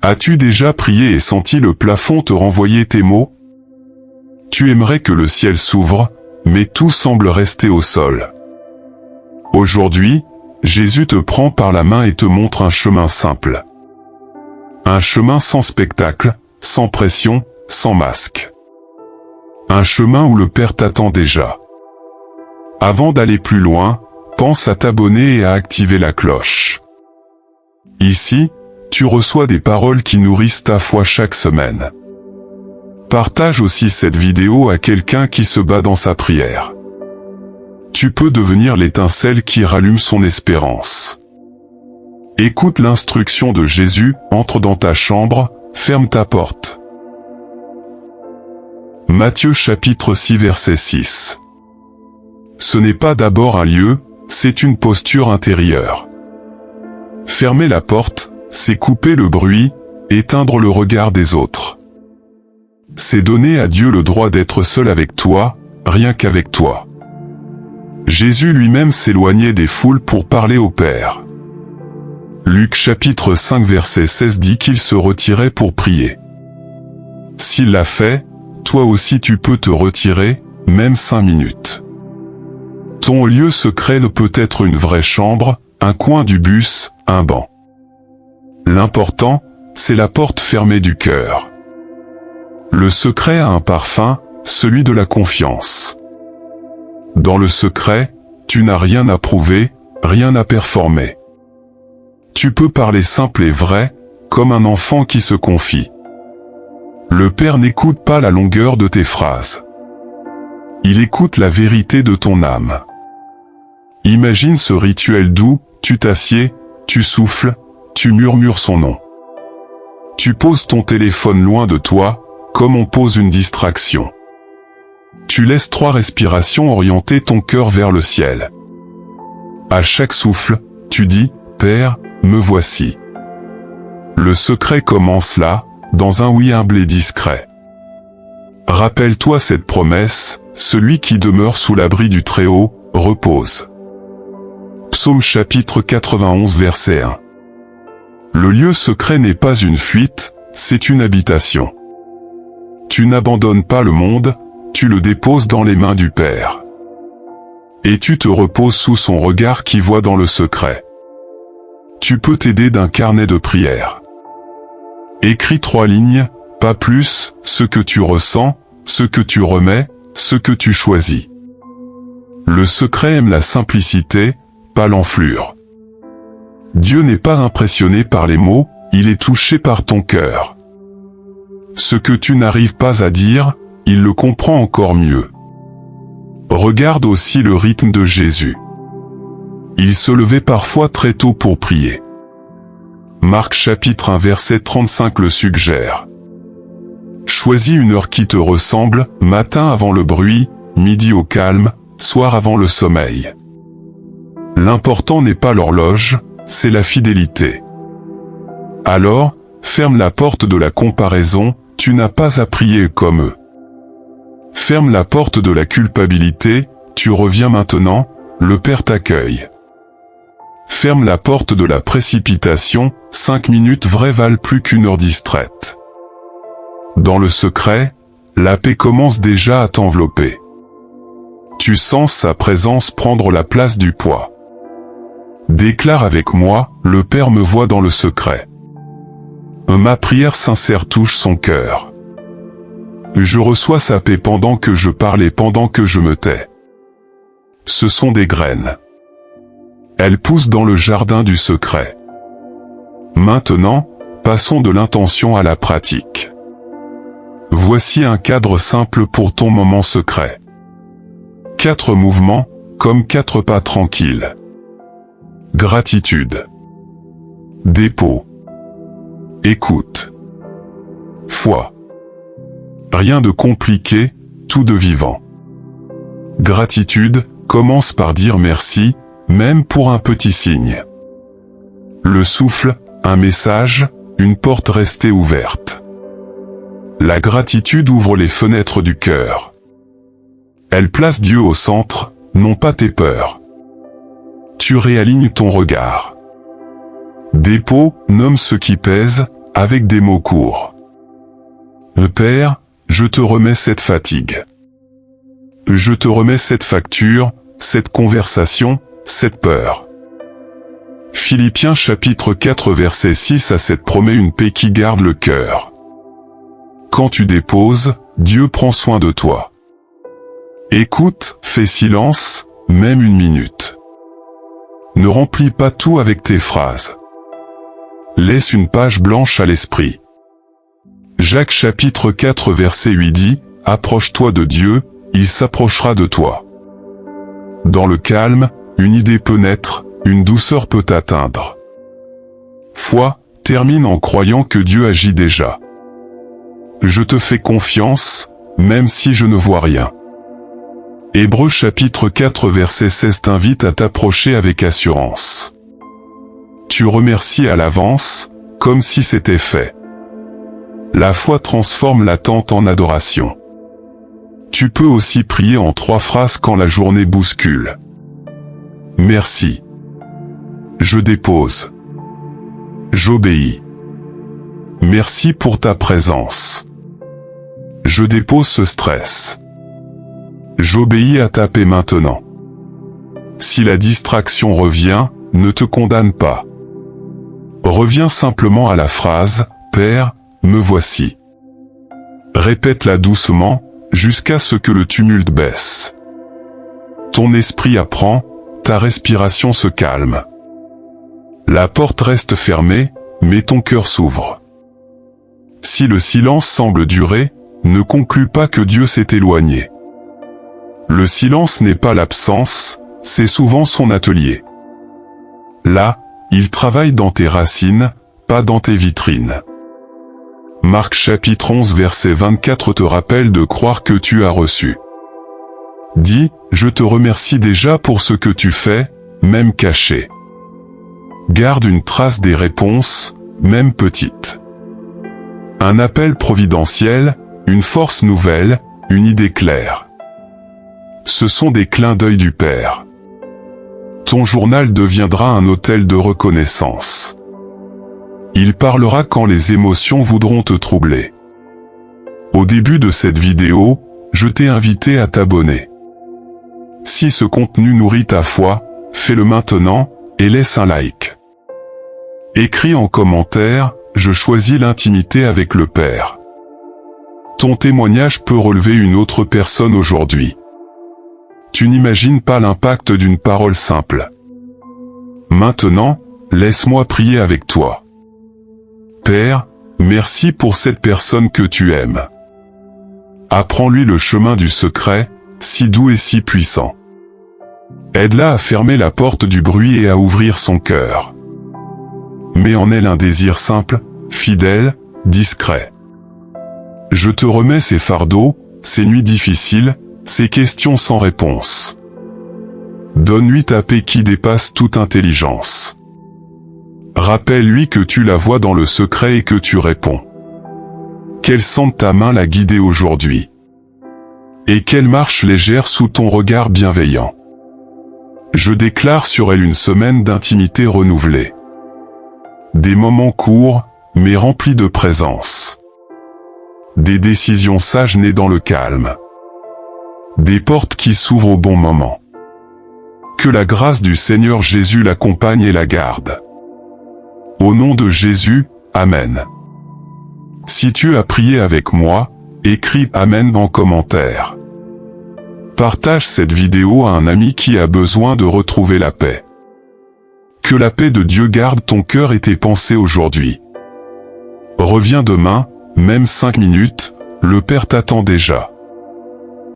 As-tu déjà prié et senti le plafond te renvoyer tes mots? Tu aimerais que le ciel s'ouvre, mais tout semble rester au sol. Aujourd'hui, Jésus te prend par la main et te montre un chemin simple. Un chemin sans spectacle, sans pression, sans masque. Un chemin où le Père t'attend déjà. Avant d'aller plus loin, pense à t'abonner et à activer la cloche. Ici, tu reçois des paroles qui nourrissent ta foi chaque semaine. Partage aussi cette vidéo à quelqu'un qui se bat dans sa prière. Tu peux devenir l'étincelle qui rallume son espérance. Écoute l'instruction de Jésus, entre dans ta chambre, ferme ta porte. Matthieu chapitre 6 verset 6. Ce n'est pas d'abord un lieu, c'est une posture intérieure. Fermer la porte, c'est couper le bruit, éteindre le regard des autres. C'est donner à Dieu le droit d'être seul avec toi, rien qu'avec toi. Jésus lui-même s'éloignait des foules pour parler au Père. Luc chapitre 5 verset 16 dit qu'il se retirait pour prier. S'il l'a fait, toi aussi tu peux te retirer, même 5 minutes. Ton lieu secret peut être une vraie chambre, un coin du bus, un banc. L'important, c'est la porte fermée du cœur. Le secret a un parfum, celui de la confiance. Dans le secret, tu n'as rien à prouver, rien à performer. Tu peux parler simple et vrai, comme un enfant qui se confie. Le Père n'écoute pas la longueur de tes phrases. Il écoute la vérité de ton âme. Imagine ce rituel doux, tu t'assieds, tu souffles, tu murmures son nom. Tu poses ton téléphone loin de toi, comme on pose une distraction. Tu laisses 3 respirations orienter ton cœur vers le ciel. À chaque souffle, tu dis, Père, me voici. Le secret commence là, dans un oui humble et discret. Rappelle-toi cette promesse, celui qui demeure sous l'abri du Très-Haut, repose. Psaume chapitre 91 verset 1. Le lieu secret n'est pas une fuite, c'est une habitation. Tu n'abandonnes pas le monde, tu le déposes dans les mains du Père. Et tu te reposes sous son regard qui voit dans le secret. Tu peux t'aider d'un carnet de prière. Écris 3 lignes, pas plus, ce que tu ressens, ce que tu remets, ce que tu choisis. Le secret aime la simplicité, pas l'enflure. Dieu n'est pas impressionné par les mots, il est touché par ton cœur. Ce que tu n'arrives pas à dire, il le comprend encore mieux. Regarde aussi le rythme de Jésus. Il se levait parfois très tôt pour prier. Marc chapitre 1 verset 35 le suggère. Choisis une heure qui te ressemble, matin avant le bruit, midi au calme, soir avant le sommeil. L'important n'est pas l'horloge, c'est la fidélité. Alors, ferme la porte de la comparaison, tu n'as pas à prier comme eux. Ferme la porte de la culpabilité, tu reviens maintenant, le Père t'accueille. Ferme la porte de la précipitation, 5 minutes vraies valent plus qu'une heure distraite. Dans le secret, la paix commence déjà à t'envelopper. Tu sens sa présence prendre la place du poids. Déclare avec moi, le Père me voit dans le secret. Ma prière sincère touche son cœur. Je reçois sa paix pendant que je parle et pendant que je me tais. Ce sont des graines. Elles poussent dans le jardin du secret. Maintenant, passons de l'intention à la pratique. Voici un cadre simple pour ton moment secret. 4 mouvements, comme 4 pas tranquilles. Gratitude. Dépôt. Écoute. Foi. Rien de compliqué, tout de vivant. Gratitude, commence par dire merci, même pour un petit signe. Le souffle, un message, une porte restée ouverte. La gratitude ouvre les fenêtres du cœur. Elle place Dieu au centre, non pas tes peurs. Tu réalignes ton regard. Dépôt, nomme ce qui pèse, avec des mots courts. Père, je te remets cette fatigue. Je te remets cette facture, cette conversation, cette peur. Philippiens chapitre 4 verset 6 à 7 promet une paix qui garde le cœur. Quand tu déposes, Dieu prend soin de toi. Écoute, fais silence, même une minute. Ne remplis pas tout avec tes phrases. Laisse une page blanche à l'esprit. Jacques chapitre 4 verset 8 dit, « Approche-toi de Dieu, il s'approchera de toi. » Dans le calme, une idée peut naître, une douceur peut t'atteindre. Foi, termine en croyant que Dieu agit déjà. Je te fais confiance, même si je ne vois rien. Hébreux chapitre 4 verset 16 t'invite à t'approcher avec assurance. Tu remercies à l'avance, comme si c'était fait. La foi transforme l'attente en adoration. Tu peux aussi prier en 3 phrases quand la journée bouscule. Merci. Je dépose. J'obéis. Merci pour ta présence. Je dépose ce stress. J'obéis à ta paix maintenant. Si la distraction revient, ne te condamne pas. Reviens simplement à la phrase « Père, me voici ». Répète-la doucement, jusqu'à ce que le tumulte baisse. Ton esprit apprend, ta respiration se calme. La porte reste fermée, mais ton cœur s'ouvre. Si le silence semble durer, ne conclus pas que Dieu s'est éloigné. Le silence n'est pas l'absence, c'est souvent son atelier. Là, il travaille dans tes racines, pas dans tes vitrines. Marc chapitre 11 verset 24 te rappelle de croire que tu as reçu. Dis, je te remercie déjà pour ce que tu fais, même caché. Garde une trace des réponses, même petites. Un appel providentiel, une force nouvelle, une idée claire. Ce sont des clins d'œil du Père. Ton journal deviendra un autel de reconnaissance. Il parlera quand les émotions voudront te troubler. Au début de cette vidéo, je t'ai invité à t'abonner. Si ce contenu nourrit ta foi, fais-le maintenant, et laisse un like. Écris en commentaire, je choisis l'intimité avec le Père. Ton témoignage peut relever une autre personne aujourd'hui. Tu n'imagines pas l'impact d'une parole simple. Maintenant, laisse-moi prier avec toi. Père, merci pour cette personne que tu aimes. Apprends-lui le chemin du secret, si doux et si puissant. Aide-la à fermer la porte du bruit et à ouvrir son cœur. Mets en elle un désir simple, fidèle, discret. Je te remets ces fardeaux, ces nuits difficiles, ces questions sans réponse. Donne-lui ta paix qui dépasse toute intelligence. Rappelle-lui que tu la vois dans le secret et que tu réponds. Qu'elle sente ta main la guider aujourd'hui. Et qu'elle marche légère sous ton regard bienveillant. Je déclare sur elle une semaine d'intimité renouvelée. Des moments courts, mais remplis de présence. Des décisions sages nées dans le calme. Des portes qui s'ouvrent au bon moment. Que la grâce du Seigneur Jésus l'accompagne et la garde. Au nom de Jésus, Amen. Si tu as prié avec moi, écris Amen en commentaire. Partage cette vidéo à un ami qui a besoin de retrouver la paix. Que la paix de Dieu garde ton cœur et tes pensées aujourd'hui. Reviens demain, même 5 minutes, le Père t'attend déjà.